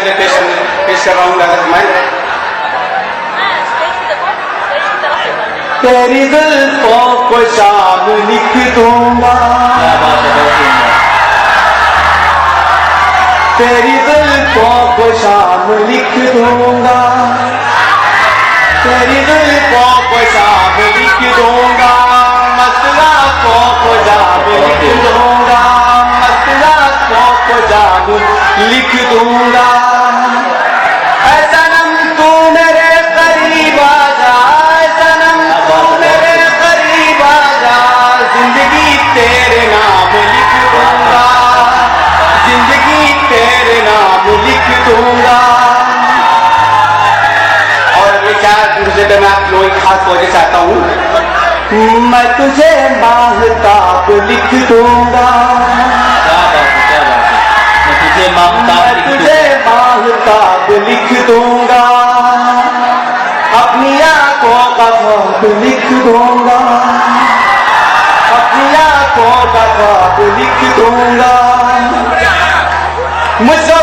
में पेश कर रहा हूँ गाजर मैं। तेरी जुल्फों को शाम लिख दूंगा, तेरी जुल्फों को शाम लिख दूंगा, तेरी जुल्फों को शाम लिख दूंगा, मसला को जाम लिख दूंगा, मसला को जाम लिख दूंगा। ऐ सनम तू मेरे करीब आ जा, सनम तू मेरे करीब आ जा, जिंदगी तेरे नाम लिख दूंगा, जिंदगी तेरे नाम लिख दूंगा। और ये क्या तुझे मैं आप लोगों की खास वजह चाहता हूँ, मैं तुझे माहताब लिख दूंगा, मैं तुझे माहताब लिख दूंगा, अपनी आंखों का ख्वाब लिख दूंगा, अपनी आंखों का ख्वाब लिख दूंगा। मुझसे